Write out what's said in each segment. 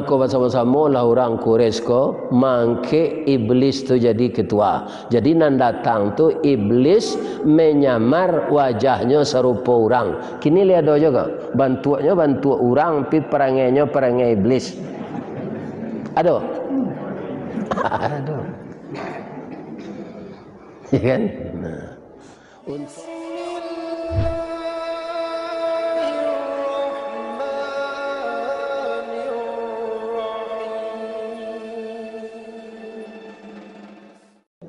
Maka bersama-sama lah orang Quraisy ko mangke iblis tu jadi ketua. Jadi nan datang tu iblis menyamar wajahnya serupa orang. Kini lihat do juga. Bantuannya bantu orang, pi perangainya perangai iblis. Aduh. Aduh. Ya kan? Nah.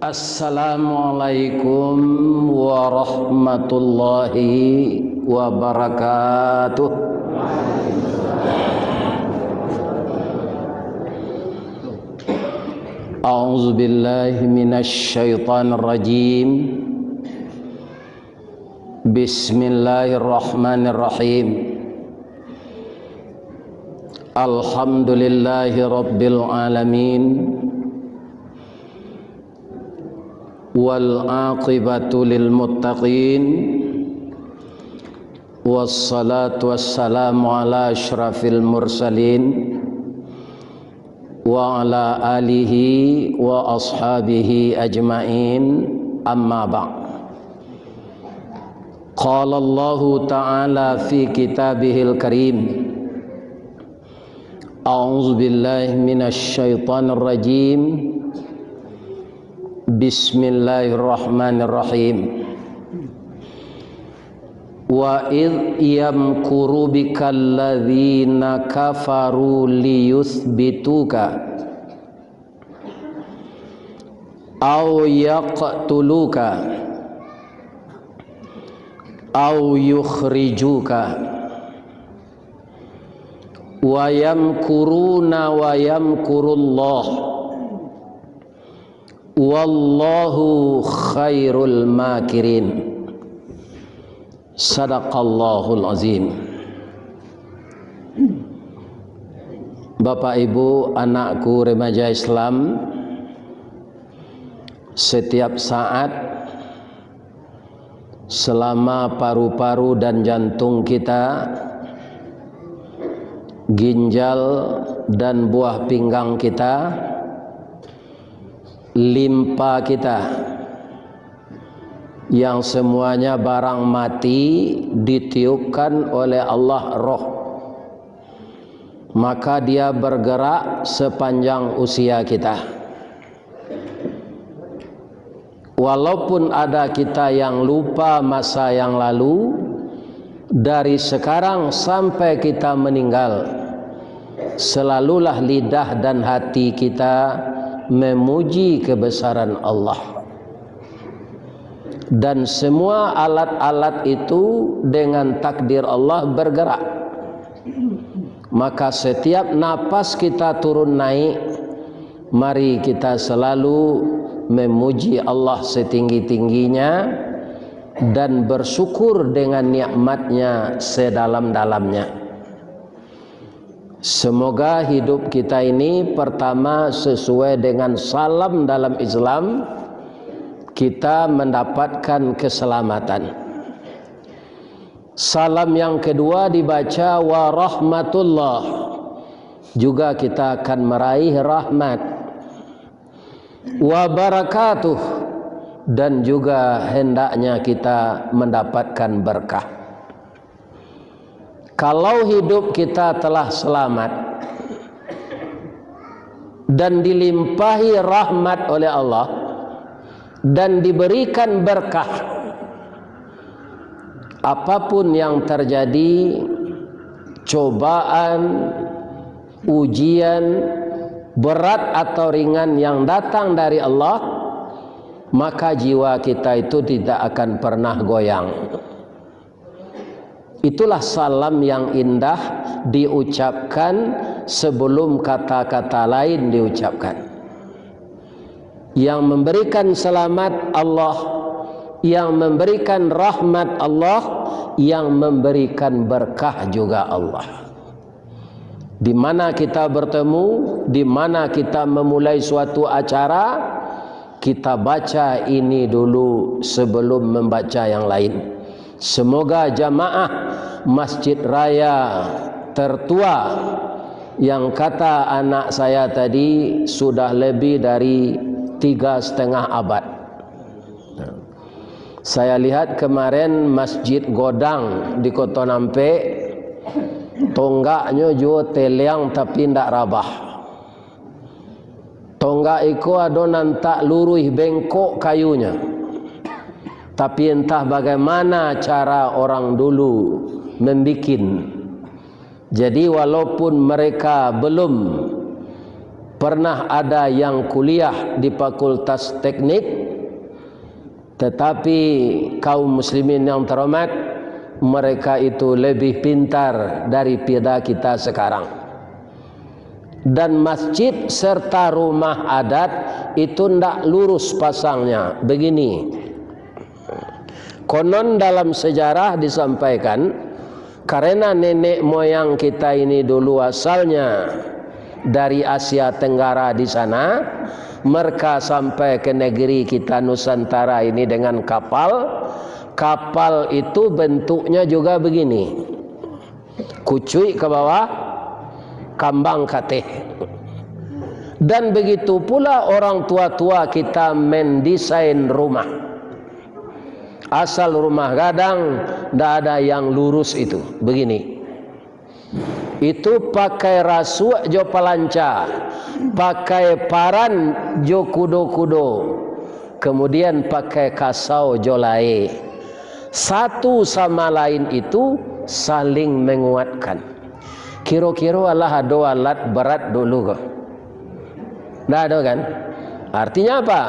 Assalamualaikum warahmatullahi wabarakatuh. A'udzu billahi minasy syaithanir rajim. Bismillahirrahmanirrahim. Alhamdulillahi rabbil alamin. Wal aqibatu lil muttaqin. Wassalatu wassalamu ala asyrafil mursalin wa ala alihi wa ashabihi ajmain, amma ba'd. Qala Allah ta'ala fi kitabihil karim, a'udzu billahi minasy syaithanir rajim. Bismillahirrahmanirrahim. Wa idh yamkuru bikal ladzina kafaru liyuthbituka aw yaqtuluka aw yukhrijuka wa yamkuruna wa yamkurullah wallahu khairul makirin. Sadaqallahul azim. Bapak Ibu, anakku remaja Islam, setiap saat selama paru-paru dan jantung kita, ginjal dan buah pinggang kita, limpa kita, yang semuanya barang mati ditiupkan oleh Allah roh, maka dia bergerak sepanjang usia kita. Walaupun ada kita yang lupa masa yang lalu, dari sekarang sampai kita meninggal, selalulah lidah dan hati kita memuji kebesaran Allah. Dan semua alat-alat itu dengan takdir Allah bergerak. Maka setiap napas kita turun naik, mari kita selalu memuji Allah setinggi-tingginya dan bersyukur dengan nikmatnya sedalam-dalamnya. Semoga hidup kita ini pertama sesuai dengan salam dalam Islam, kita mendapatkan keselamatan. Salam yang kedua dibaca wa rahmatullah, juga kita akan meraih rahmat. Wa barakatuh, dan juga hendaknya kita mendapatkan berkah. Kalau hidup kita telah selamat dan dilimpahi rahmat oleh Allah dan diberikan berkah, apapun yang terjadi, cobaan, ujian, berat atau ringan yang datang dari Allah, maka jiwa kita itu tidak akan pernah goyang. Itulah salam yang indah diucapkan sebelum kata-kata lain diucapkan. Yang memberikan selamat Allah, yang memberikan rahmat Allah, yang memberikan berkah juga Allah. Di mana kita bertemu, di mana kita memulai suatu acara, kita baca ini dulu sebelum membaca yang lain. Semoga jamaah Masjid Raya tertua Yang kata anak saya tadi sudah lebih dari 3,5 abad. Saya lihat kemarin Masjid Godang di Kota Nampe, tonggaknya juga teliang tapi ndak rabah. Tonggak itu ada nantak luruh bengkok kayunya. Tapi entah bagaimana cara orang dulu membikin. Jadi walaupun mereka belum pernah ada yang kuliah di Fakultas Teknik, tetapi kaum muslimin yang terhormat, mereka itu lebih pintar daripada kita sekarang. Dan masjid serta rumah adat itu ndak lurus pasangnya. Begini, konon dalam sejarah disampaikan, karena nenek moyang kita ini dulu asalnya dari Asia Tenggara di sana, mereka sampai ke negeri kita Nusantara ini dengan kapal. Kapal itu bentuknya juga begini, kucuy ke bawah, kambang kateh. Dan begitu pula orang tua-tua kita mendesain rumah. Asal rumah gadang, tidak ada yang lurus itu. Begini. Itu pakai rasuk jo palanca, pakai paran jo kudo-kudo, kemudian pakai kasau jo lae. Satu sama lain itu saling menguatkan. Kira-kira Allah ada alat berat dulu kok. Tidak ada kan? Artinya apa?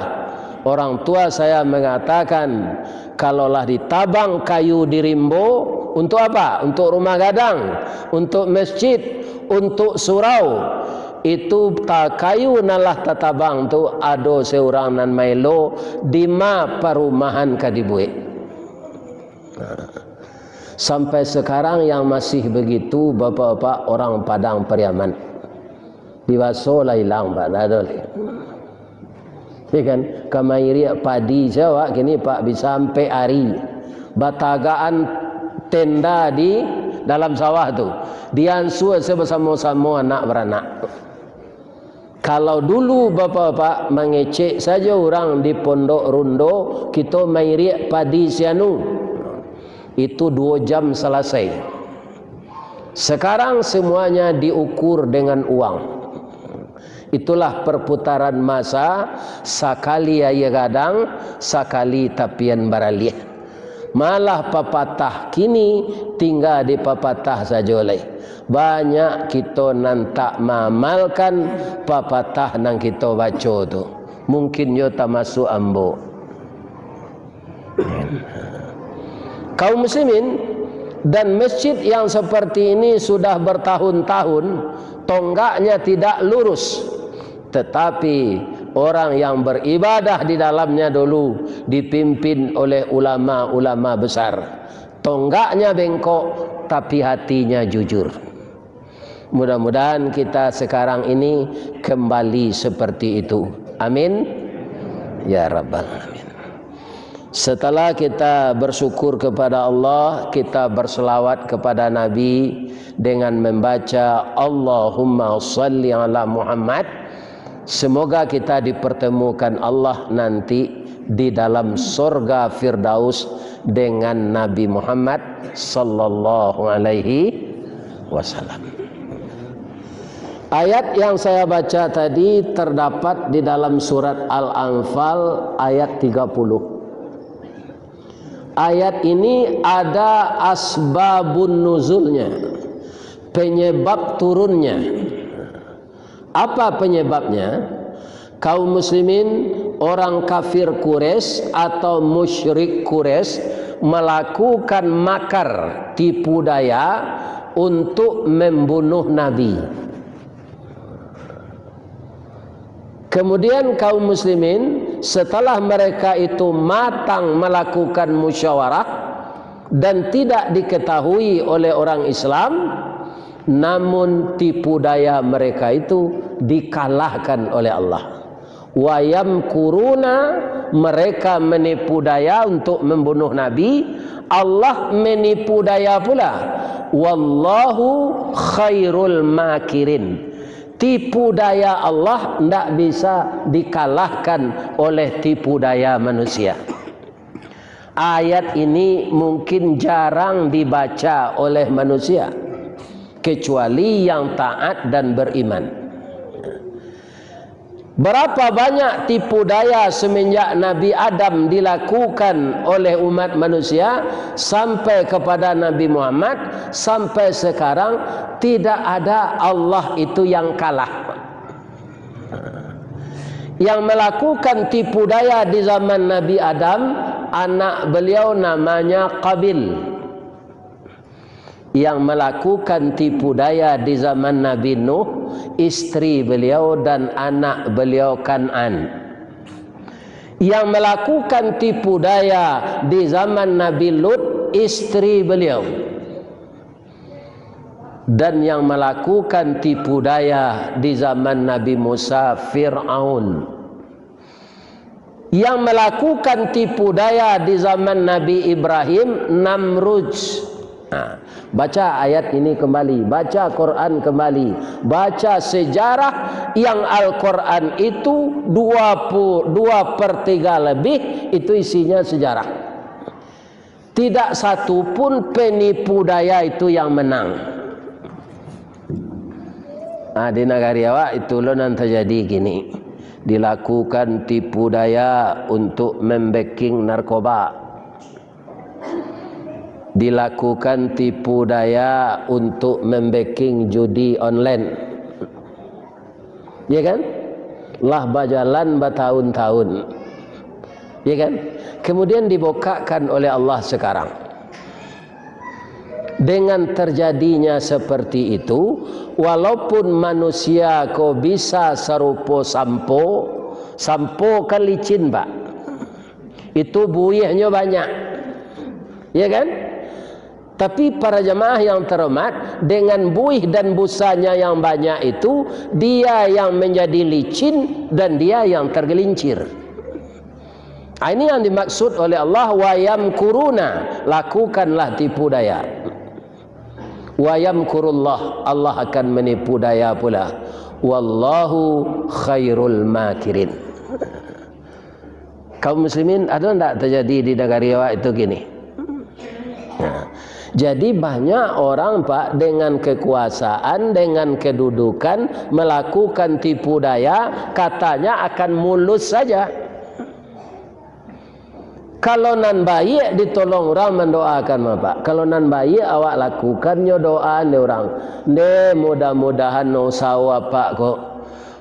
Orang tua saya mengatakan, kalaulah ditabang kayu di Rimbo, untuk apa? Untuk rumah gadang, untuk masjid, untuk surau. Itu kayu nalah tatabang tu ado seorang nan mailo dima perumahan kadibuik. Sampai sekarang yang masih begitu bapak-bapak orang Padang Pariaman. Di Waso lah hilang Pak, tak ada lagi. Ya kan, kemairi padi Jawa kini Pak bisa sampai hari. Batagaan tenda di dalam sawah tu. Diansu bersama-sama anak beranak. Kalau dulu bapak-bapak mengecek saja orang di Pondok Rundo, kita mairi padi sianu. Itu 2 jam selesai. Sekarang semuanya diukur dengan uang. Itulah perputaran masa, sakali ayah gadang, sakali tapian baralih. Malah papatah kini tinggal di papatah saja oleh. Banyak kita nantak mamalkan papatah nang kita baca tu. Mungkin yo tak masuk ambo. Kaum muslimin, dan masjid yang seperti ini sudah bertahun-tahun tonggaknya tidak lurus, tetapi orang yang beribadah di dalamnya dulu dipimpin oleh ulama-ulama besar. Tonggaknya bengkok tapi hatinya jujur. Mudah-mudahan kita sekarang ini kembali seperti itu. Amin ya rabbal alamin. Setelah kita bersyukur kepada Allah, kita berselawat kepada Nabi dengan membaca Allahumma salli ala Muhammad. Semoga kita dipertemukan Allah nanti di dalam surga Firdaus dengan Nabi Muhammad sallallahu alaihi wasallam. Ayat yang saya baca tadi terdapat di dalam surat Al-Anfal ayat 30. Ayat ini ada asbabun nuzulnya, penyebab turunnya. Apa penyebabnya? Kaum muslimin, orang kafir Quraisy atau musyrik Quraisy melakukan makar, tipu daya untuk membunuh Nabi. Kemudian kaum muslimin setelah mereka itu matang melakukan musyawarah dan tidak diketahui oleh orang Islam, namun tipu daya mereka itu dikalahkan oleh Allah. Wayam kuruna, mereka menipu daya untuk membunuh Nabi. Allah menipu daya pula. Wallahu khairul makirin. Tipu daya Allah tidak bisa dikalahkan oleh tipu daya manusia. Ayat ini mungkin jarang dibaca oleh manusia kecuali yang taat dan beriman. Berapa banyak tipu daya semenjak Nabi Adam dilakukan oleh umat manusia sampai kepada Nabi Muhammad, sampai sekarang tidak ada Allah itu yang kalah. Yang melakukan tipu daya di zaman Nabi Adam, anak beliau namanya Qabil. Yang melakukan tipu daya di zaman Nabi Nuh, istri beliau dan anak beliau Kan'an. Yang melakukan tipu daya di zaman Nabi Lut, istri beliau. Dan yang melakukan tipu daya di zaman Nabi Musa, Fir'aun. Yang melakukan tipu daya di zaman Nabi Ibrahim, Namrud. Nah, baca ayat ini kembali, baca Quran kembali, baca sejarah yang Al-Quran itu 2/3 lebih itu isinya sejarah. Tidak satu pun penipu daya itu yang menang. Nah, di negara awak itu lo nanti jadi gini, dilakukan tipu daya untuk membacking narkoba. Dilakukan tipu daya untuk membacking judi online, ya kan? Lah berjalan bertahun-tahun, ya kan? Kemudian dibukakan oleh Allah sekarang. Dengan terjadinya seperti itu, walaupun manusia kau bisa serupa sampo kan licin, Pak. Itu buihnya banyak, ya kan? Tapi para jemaah yang terhormat, dengan buih dan busanya yang banyak itu, dia yang menjadi licin dan dia yang tergelincir. Ini yang dimaksud oleh Allah, wa yamkuruna, lakukanlah tipu daya. Wa yamkurullah, Allah akan menipu daya pula. Wallahu khairul makirin. Kaum muslimin, ada tidak terjadi di negara awak itu gini? Nah, jadi banyak orang, Pak, dengan kekuasaan, dengan kedudukan melakukan tipu daya, katanya akan mulus saja. Kalau nan baik ditolong orang mendoakan, Pak. Kalau nan baik awak lakukannya doa ni orang. Ne mudah-mudahan no sawa, Pak, kok.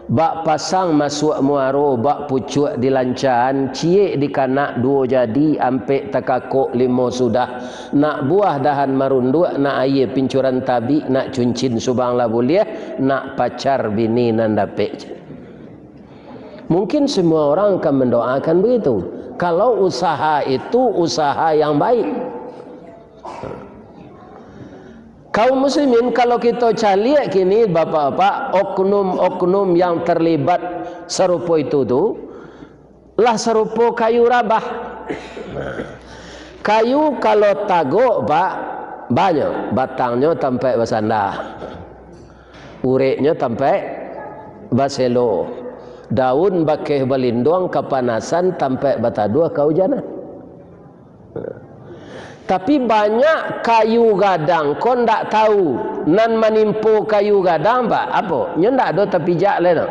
Bak pasang masuk muaro, bak pucuk dilancaran, ciek di kanak 2 jadi, ampek takakok 5 sudah. Nak buah dahan marunduk, nak air pincuran tabi, nak cuncin subang lah boleh, nak pacar bini nan dapet. Mungkin semua orang akan mendoakan begitu. Kalau usaha itu usaha yang baik. Kaum muslimin, kalau kita caliak kini bapak-bapak, oknum-oknum yang terlibat serupa itu tu, lah serupa kayu rabah. Kayu kalau tagok, Pak, banyak. Batangnya sampai bersandar, ureknya sampai baselo, daun bakeh belindung kepanasan sampai batadua kehujanan. Tapi banyak kayu gadang kau ndak tahu nan menimpu kayu gadang, Pak, apa? Nya ndak ada terpijak lain.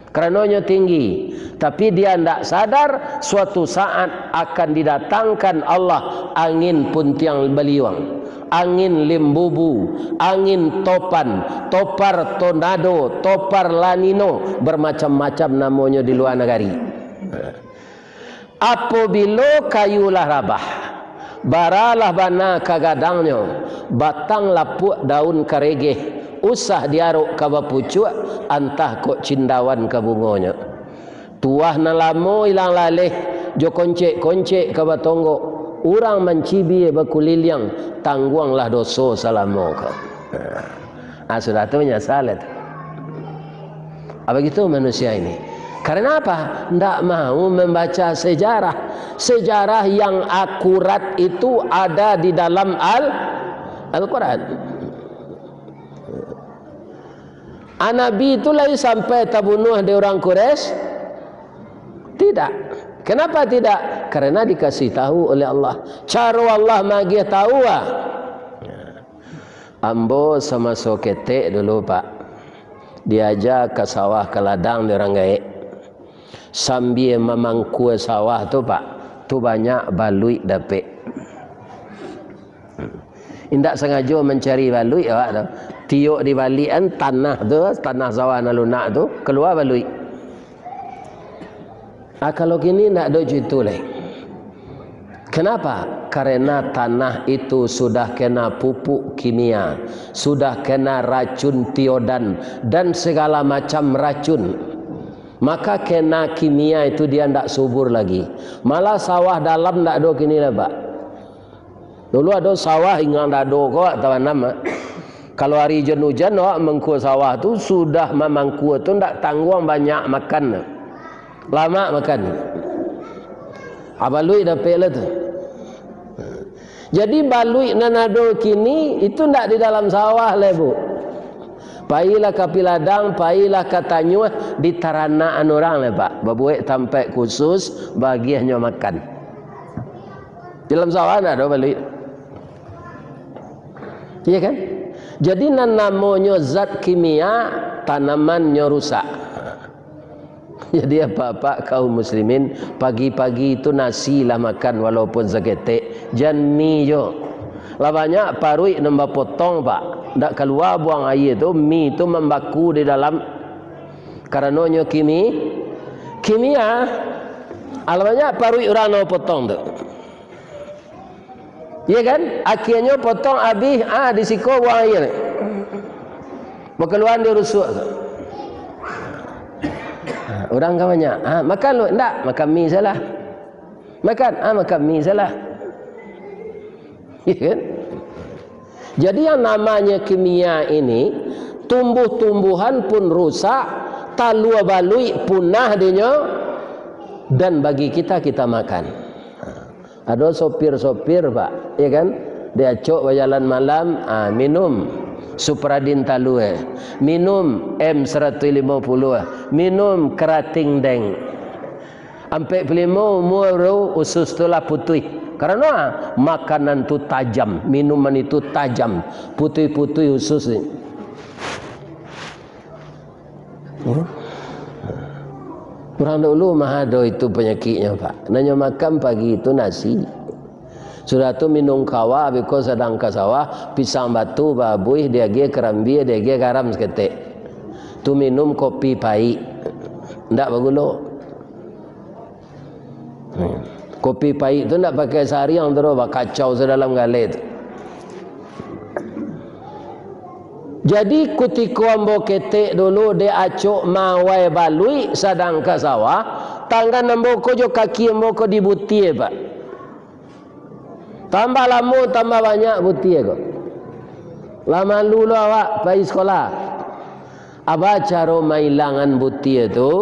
Karenanya tinggi. Tapi dia ndak sadar suatu saat akan didatangkan Allah angin puntiang beliung, angin limbubu, angin topan, topar tornado, topar lanino, bermacam-macam namanya di luar negeri. Apabila kayulah rabah, baralah bana kagadangnya, batang lapuk daun karegeh, usah diaruk ka bapucuk, antah kok cindawan ka bungonya. Tuah na lamo ilang laleh, jo koncek-koncek ka batonggo, urang mencibi bakuliliang, tangguanglah dosa salamo ka. Sudah tu menyesal. Apa gitu manusia ini? Karena apa? Tidak mau membaca sejarah. Sejarah yang akurat itu ada di dalam Al-Quran. Nabi itu lagi sampai terbunuh di orang Quraisy? Tidak. Kenapa tidak? Karena dikasih tahu oleh Allah. Cara Allah magi tahu. Ambo sama sokete dulu Pak. Diajak ke sawah ke ladang di orang gaek. Sambil memangku sawah tu Pak, tu banyak balui dapet. Indak sengaja mencari balui Pak tu. Tiuk di balian tanah tu, tanah sawah nalunak tu keluar balui. Kalau kini nak ada gitu leh. Kenapa? Karena tanah itu sudah kena pupuk kimia, sudah kena racun tiodan dan segala macam racun. Maka kena kimia itu dia tidak subur lagi. Malah sawah dalam tidak ada kini lah Pak. Dulu ada sawah hingga tidak ada kok tahu nama. Kalau hari hujan mengku sawah tu sudah memangku tu tidak tanggung banyak makan. Lama makan. Abalui dah pela tu. Jadi balui nanado kini itu tidak di dalam sawah lah Bu. Pailah ke piladang, pailah ke tanyuh di taranaan orang lah Pak. Babuek tempat khusus bagi hanya makan. Dalam sawah tidak ada balui. Iya kan? Jadi namanya zat kimia tanamannya rusak. Jadi apa-apa kaum muslimin pagi-pagi itu nasi lah makan walaupun seketik. Jangan mie jo. Lah banyak parui nambah potong Pak. Tak keluar buang air tu, mie tu membaku di dalam karenanya kimia. Banyak parui orang nak potong tu. Ya kan? Akhirnya potong habis di siko buang air. Berkeluar dia rusuk. Orang kan banyak. Makan lu? Tak, makan mie salah. Makan? Makan mie salah. Ya kan? Jadi yang namanya kimia ini, tumbuh-tumbuhan pun rusak, talua balui punah dia, dan bagi kita makan. Ada sopir-sopir Pak, ya kan? Dia cok berjalan malam, minum Supradin talue, minum M150, minum kerating deng. Sampai pelimo umur usus tulah putih. Karena makanan itu tajam, minuman itu tajam, putih-putih usus ini. Orang dulu mah ada itu penyakitnya Pak. Nanya makan pagi itu nasi. Sudah tu minum kawa, because sedang ke sawah, pisang batu, babuih, dia ge kerambi, dia ge garam seketik. Tu minum kopi pahit, ndak bergula. Kopi pahit tu ndak pakai sehari yang terus kacau sedalam galet. Jadi ketika ambo ketek dulu dia acuk mawai balui sedang ke sawah, tangan ambo ko jo kaki ambo ko dibuti Pak. Tambah lama tambah banyak buti kok. Lama dulu awak pergi sekolah. Apa cara mailangan buti itu,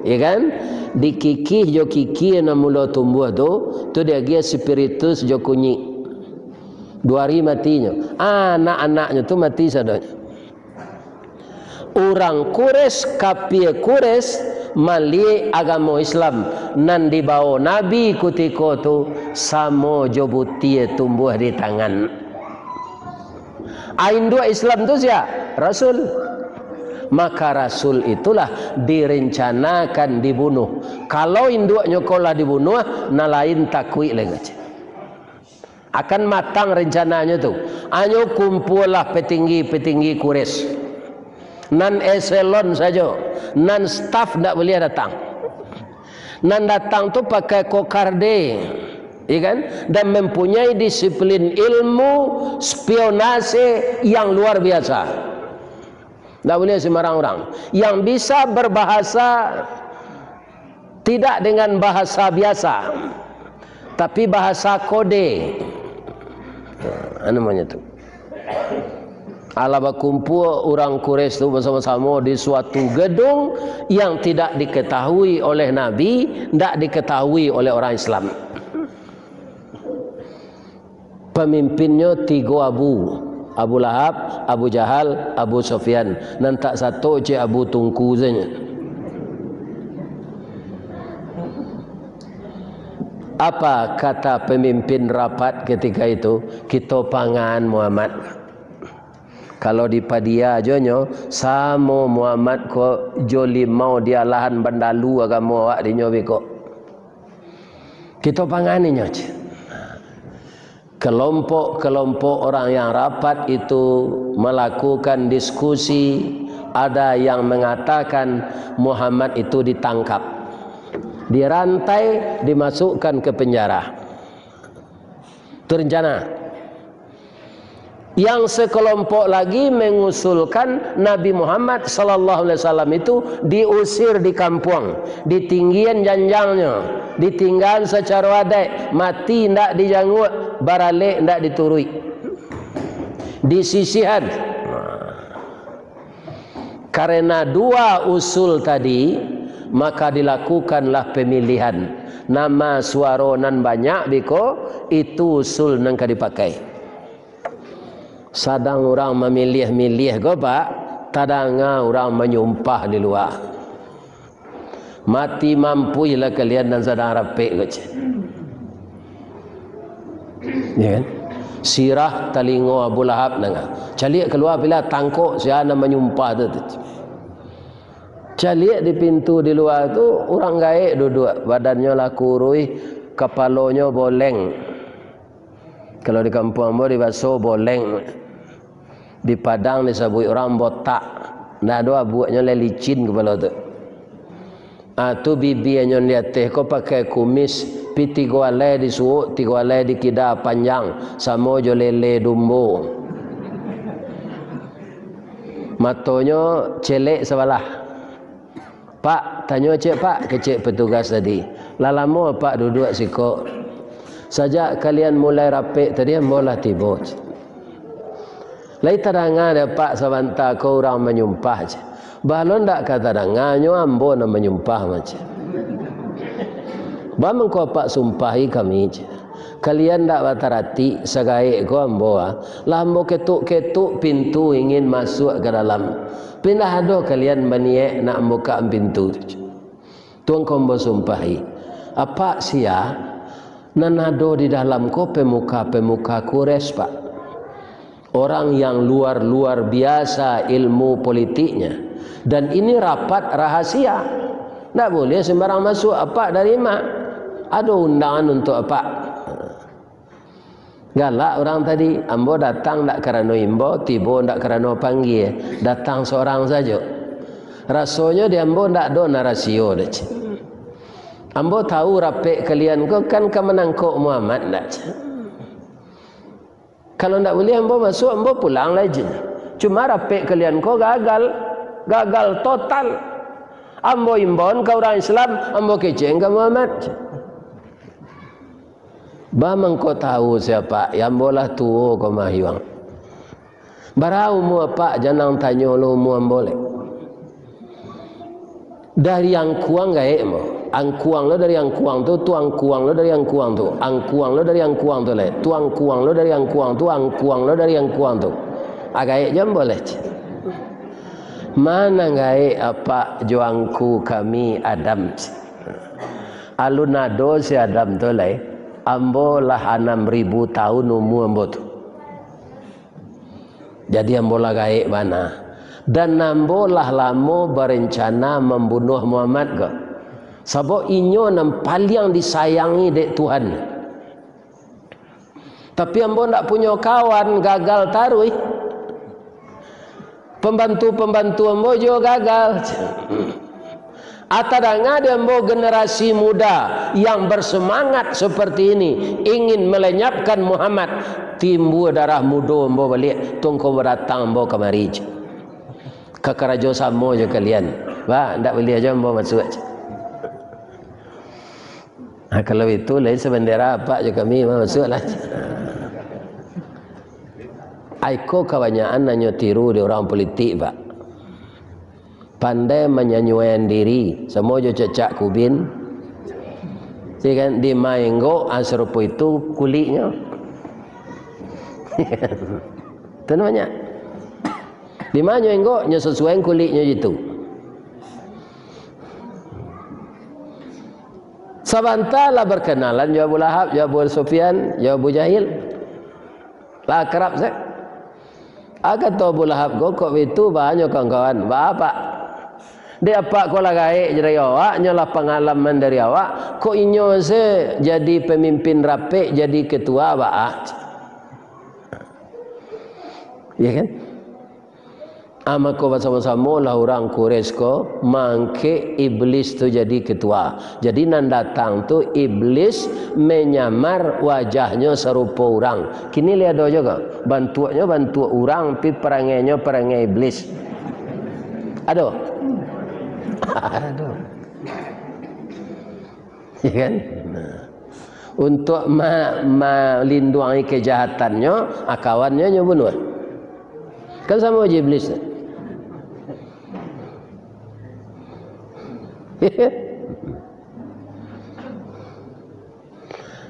ya kan? Dikikih jo kiki na mula tumbuh tu dia dia spiritus jo kunyi. 2 hari matinya. Anak-anaknya tu mati sadanya. Orang Quraisy kafir Quraisy mali agama Islam nan dibawa Nabi ketika tu samo jobutie tumbuh di tangan. Induk Islam tu siapa? Rasul. Maka Rasul itulah direncanakan dibunuh. Kalau induknya kolah dibunuh, na lain takwi lagi. Akan matang rencananya tu. Anyo kumpullah petinggi-petinggi Quraisy. Nan eselon saja, nan staff tak boleh datang. Nan datang tu pakai kokarde, ya kan? Dan mempunyai disiplin ilmu spionase yang luar biasa. Tak boleh sembarang orang. Yang bisa berbahasa tidak dengan bahasa biasa, tapi bahasa kode. Namanya tu. Ala berkumpul orang Quraisy itu bersama-sama di suatu gedung yang tidak diketahui oleh Nabi, tidak diketahui oleh orang Islam. Pemimpinnya 3 Abu Lahab, Abu Jahal, Abu Sufyan. Dan tak satu je Abu Tungku saja. Apa kata pemimpin rapat ketika itu? Kita pangan Muhammad. Kalau di padia jonyo samo Muhammad ko joli mau dia lahan bandalu agama awak di nyobi ko. Kita pangani nyoch. Kelompok-kelompok orang yang rapat itu melakukan diskusi. Ada yang mengatakan Muhammad itu ditangkap, dirantai, dimasukkan ke penjara. Itu rencana. Yang sekelompok lagi mengusulkan Nabi Muhammad sallallahu alaihi wasallam itu diusir di kampung, ditinggian janjangnya, ditinggal secara adat, mati ndak dijanggut, baralik ndak diturui, disisihan. Karena 2 usul tadi, maka dilakukanlah pemilihan. Nama suaronan banyak biko, itu usul nang dipakai. Sadang orang memilih-milih go pak, tadanga orang menyumpah di luar. Mati mampu ialah kalian dan sadang rapik go. Ya kan? Sirah talingo Abu Lahab nanga. Calik keluar bila tangkok siapa menyumpah tu. Calik di pintu di luar tu orang gaek duduk, badannya lah kurui, kepalanya boleng. Kalau di kampung ambo di Baso boleng. Di Padang disebut orang botak. Nah doa buatnya licin kepala tu. Tu bibinya di atas kau pakai kumis, piti gua le disuuk, 3 le dikida panjang, sama jo lele dumbo. Matonya celek sebelah. Pak, tanya cik pak, kecik petugas tadi. Lama pak duduk siko. Sajak kalian mulai rapik tadi, mula tiba. Lai tadanga ada pak sabanta kau orang menyumpah je. Balon dak kata danganyo ambo na menyumpah macam. Bamang kau pak sumpahi kami je. Kalian dak batarati sagaik ko ambo lah ambo ketuk-ketuk pintu ingin masuk ke dalam. Pindah ado kalian baniek nak buka pintu tu. Tuang kau ambo sumpahi. Apa sia nanado di dalam ko pemuka-pemuka Quraisy pak. Orang yang luar biasa ilmu politiknya. Dan ini rapat rahasia. Tak boleh sembarang masuk. Apa dari mak? Ada undangan untuk apa? Galak orang tadi. Ambo datang tak kerana imbo, tiba tak kerana panggil. Datang seorang saja. Rasanya dia ambo tak ada narasio. Ambo tahu rapik kalian ko kan kemenangkok Muhammad tak? Kalau tak boleh ambo masuk, ambo pulang lagi. Cuma rapik kalian ko gagal total. Ambo imbon ke orang Islam, ambo keceng ke Muhammad. Bamang kau tahu siapa? Yang bolah tuo kau mahiwang. Barau mu apa? Jangan tanya lo mu amboleh. Dari yang kuang gaek mo. Angkuang lo dari yang kuang tu, tuang kuang lo dari yang kuang tu, angkuang lo dari yang kuang tu le, tuang kuang lo dari yang kuang tu, angkuang lo dari yang kuang tu. Agak jam boleh. Mana gaek apa juangku kami Adam. Alunado si Adam tu le, ambo lah 6.000 tahun umur ambo tu. Jadi ambo lah gaek mana? Dan ambo lah lama berencana membunuh Muhammad ke? Sebab inyo yang paling disayangi dek Tuhan. Tapi ambo tak punya kawan, gagal taruh. Pembantu-pembantu ambo juga gagal. Atadanga dia ambo generasi muda yang bersemangat seperti ini, ingin melenyapkan Muhammad. Timbul darah muda ambo balik, tunggu berdatang ambo kemari. Kekerajo sama je kalian. Ba, ndak boleh aja ambo masuk aja. Kalau itu lain sebendera apa je kami masuklah. Aiko kebanyakan nanya tiru di orang politik pak. Pandai menyanyikan diri, semua jo cecak kubin. Jadi kan di mainggo serupa itu kulitnya. Itu namanya. Di mana enggo nya sesuai kulitnya itu. Sabantala berkenalan ya Abu Lahab, ya Abu Sufyan, ya Abu Jahil. Lah kerap saya. Aga tu Abu Lahab kok itu banyak kawan-kawan. Bapak dia apa ko lagai dari awak nyolah pengalaman dari awak kok inyo se jadi pemimpin rapi jadi ketua baak. Ya kan? Ama ko bersama-sama lah orang Quraisy ko mangke iblis tu jadi ketua. Jadi nan datang tu iblis menyamar wajahnya serupa orang. Kini lihat juga bantuannya bantu orang pi perangainya perangai iblis. Aduh. Aduh. Ya kan? Nah. Untuk melindungi kejahatannya, akawannya nyobunuh. Kan sama aja iblis.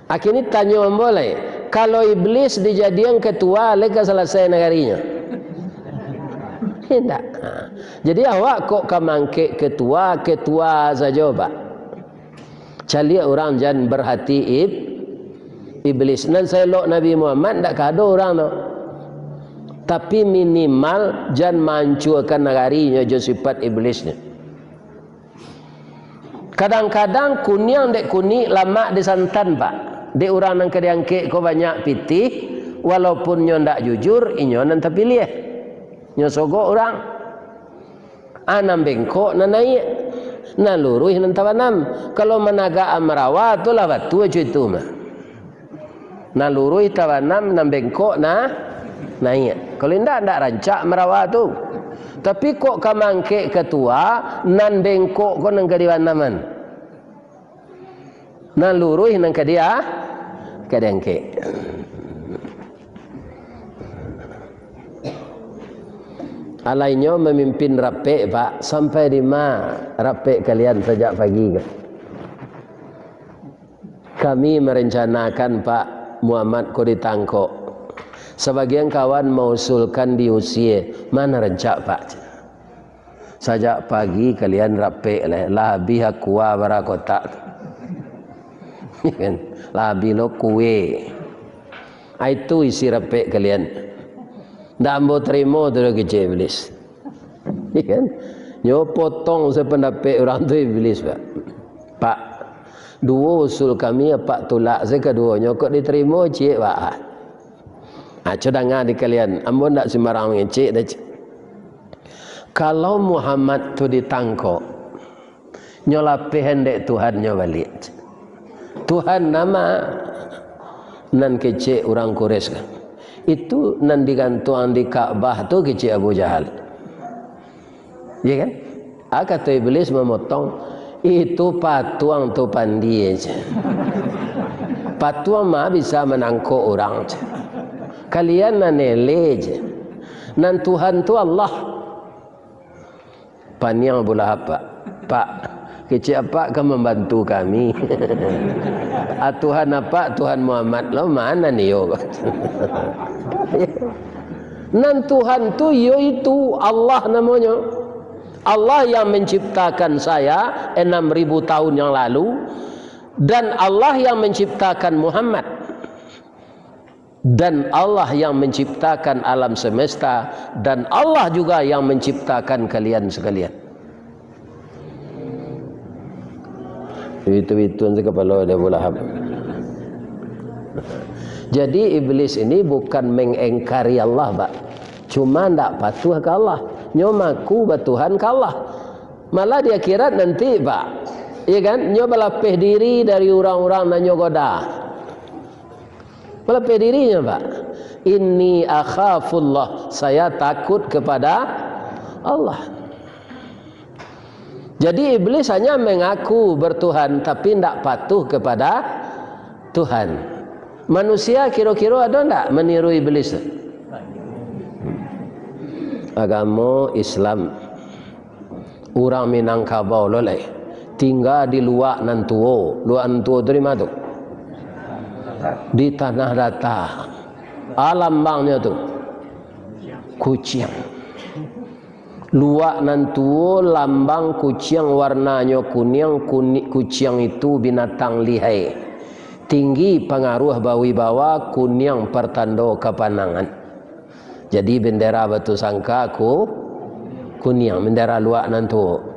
Akhirnya tanya boleh, kalau iblis dijadikan ketua, leka selesai negarinya. Tidak. Jadi awak kok kamangke ketua saja pak. Cari orang jangan berhati iblis. Dan saya lok Nabi Muhammad tak ada orang tu. Tapi minimal jangan mancurkan negarinya jo sifat iblisnya. Kadang-kadang kunyang dek kuni lama disantan pak. Dek orang nang kediangke ko banyak pitih, walaupun nyo ndak jujur, inyo nan terpilih. Nyo sogok orang. Anam bengkok nan naik. Nan luruh nan tawanam. Kalau menaga amrawa tu lah batu aja itu mah. Nan luruh tawanam nan bengkok naik. Kalau ndak rancak merawa tu. Tapi kok kamangke ketua nan bengkok ko nang kadiwanaman. Nan luruh nang kadia kadangke. Alainya memimpin rapi pak sampai di mana rapi kalian sejak pagi ke? Kami merencanakan Pak Muhammad ko ditangkok. Sebagian kawan mengusulkan diusir. Mana rencak pak? Sejak pagi kalian rapi lah biha kuah barakotak. Lah bilo kue. Itu isi rapi kalian. Ndak mau terima tu dah kecil iblis. Kan? Nyo potong sependapat orang tu iblis pak. Pak, dua usul kami apa tolak sekeduanya kok diterima cik pak. Cadangan di kalian, ambo ndak sembarang ngecek dah. Kalau Muhammad tu ditangkap, nyo lapih hendek Tuhan nyo balik. Tuhan nama nan kecek orang Quraisy kan. Itu nan digantung di Ka'bah tu kecil Abu Jahal. Ya kan? Kata iblis memotong itu patuang tu pandi aja. Patuang mah bisa menangkap orang aja. Kalian nan nele aja. Nan Tuhan tu Allah. Paniang Abu Lahab Pak kecil apa kan membantu kami. Tuhan apa? Tuhan Muhammad. Lo mana nih yo? Nan Tuhan tu yo itu Allah namanya. Allah yang menciptakan saya 6.000 tahun yang lalu dan Allah yang menciptakan Muhammad dan Allah yang menciptakan alam semesta dan Allah juga yang menciptakan kalian sekalian. Itu yang kepala ada Abu Lahab. Jadi iblis ini bukan mengingkari Allah pak. Cuma tidak patuh ke Allah. Nyo maku batuhan ke Allah. Malah di akhirat nanti pak. Ya kan? Nyo melapih diri dari orang-orang dan nyo goda. Melapih dirinya pak. Inni akhafullah. Saya takut kepada Allah. Jadi iblis hanya mengaku bertuhan tapi tidak patuh kepada Tuhan. Manusia kira-kira ada tidak meniru iblis? agama Islam. Orang Minangkabau loleh tinggal di luar Nantuo. Luar Nantuo itu di mana tu? Di Tanah Datar. Lambangnya tu kucing. Luak Nantuo lambang kucing, warnanya kuning. Kucing itu binatang lihai, tinggi pengaruh bawi-bawa, kuning pertanda kepanangan. Jadi bendera Batu Sangka kuning, bendera luak Nantuo.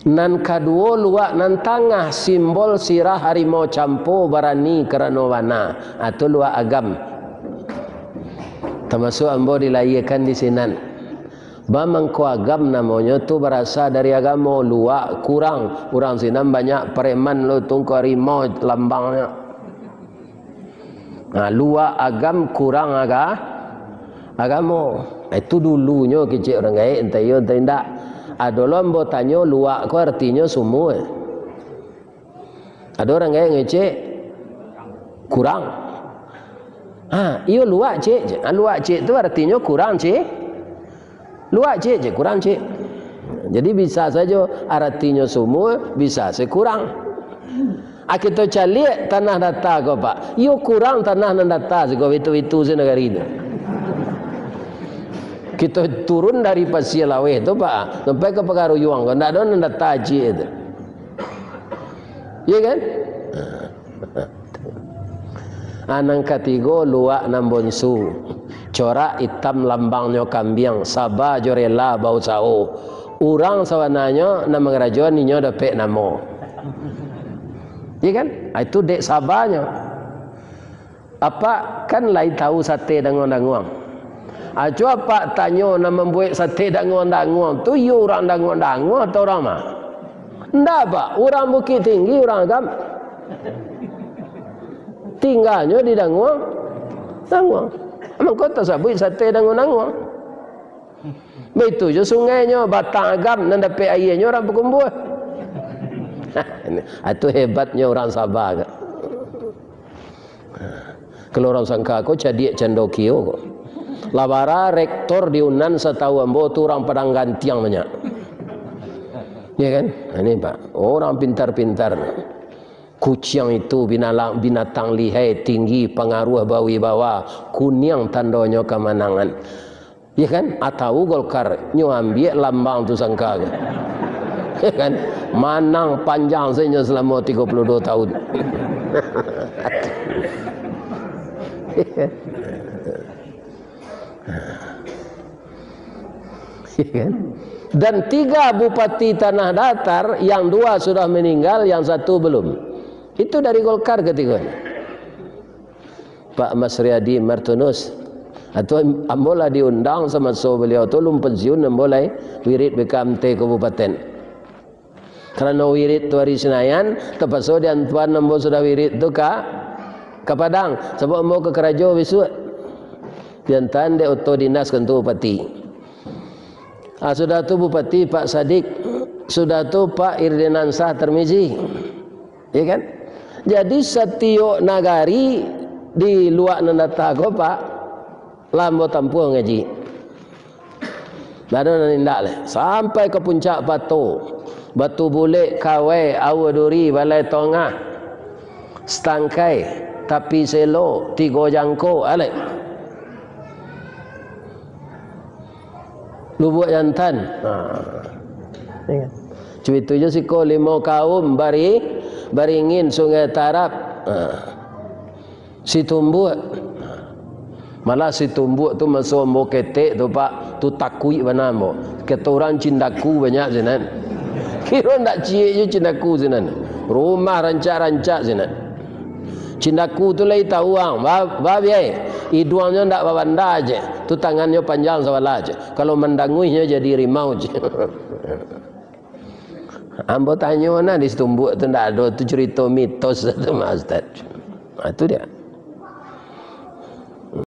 Nan kedua luak nan tangah, simbol sirah harimau campo barani kerana warna atau luak agam. Termasuk ambo dilahirkan di sinan. Bamangko agam namanya tu berasal dari agama luak kurang. Orang sinan banyak preman lo tungku harimau lambangnya. Nah, luak agam kurang agama. Itu dulunya kecil orang gaya entah yo entah indak. Adalah ambo tanya luak ko artinya semua. Ada orang gaya ngecek kurang. Iyo luak cik. Luak cik tu artinya kurang cik. Luak cik kurang cik. Jadi bisa saja artinya semua, bisa sekurang. Kita calik tanah datar ko pak. Iyo kurang tanah nan datar ko itu senegari itu. Kita turun dari pasir laweh tu pak sampai ke Pegaruyuang, kalau tak ada nak taji itu, ya kan? Anang ketiga luak nambonsu, corak hitam lambangnya kambing, sabah jorela bau sao. Orang sawananya nama kerajaan ninya dapat nama, ya kan? Itu dek sabahnya. Apa kan lain tahu sate danguang-danguang. Coba pak tanya nak membuat sate danguang-danguang tu you orang danguang-danguang atau orang mah? Ndak pak, orang Bukit Tinggi, orang agam tinggalnya di danguang. Emang kau tak sabut sate danguang-danguang? Betul je sungainya batang agam nan dapat airnya orang berkumpul. Itu hebatnya orang Sabah. Kalau orang sangka aku jadi cendokio kok. Labara rektor di Unan setahu ambo tu orang Padang Gantiang banyak. Ya kan? Ini pak, orang pintar-pintar. Kucing itu binatang lihai, tinggi, pengaruh bawi-bawa, kuning tandanya kemenangan. Ya kan? Atau Golkar nyu ambil lambang tu sangka. Ya kan? Manang panjang saja selama 32 tahun. Dan 3 bupati Tanah Datar, yang 2 sudah meninggal, yang 1 belum. Itu dari Golkar ketiga. Pak Mas Riyadi Martunus atau ambola diundang sama beliau tu lum pensiun ambolai wirid BKMT kabupaten. Karena wirid tu hari Senayan, terpaksa di antuan ambo sudah wirid tu ke Padang. Sebab ambo ke Kerajo besok. Diantan dia auto dinas kantor bupati. Sudah tu Bupati Pak Sadik, sudah tu Pak Irdenansah Termizi, ya kan? Jadi setiap nagari di luar nandata ko Pak lambo tampuh ngaji. Lalu nindak le sampai ke puncak Batu Bulik, Kawai, Awaduri, Balai Tongah, Stangkai, Tapi Selo, Tigo Jangko, ale. Lubuk Jantan. Cuitu je siko 5 kaum Baringin, Sungai Tarap, Situmbuk. Malah Situmbuk tu masuk ambo ketek tu pak, tu takui mana ambo. Kata orang cindaku banyak sinan. Kira ndak cie je cindaku sinan. Rumah rancak-rancak sinan. Cindaku tu lai tahu ang, babi hidungnya ndak babanda aja, tu tangannya panjang sawala aja. Kalau mendanguinya jadi rimau je. Ambo tanya mana di Situmbuk tu ndak ada tu cerita mitos tu Mas Ustaz. Itu dia.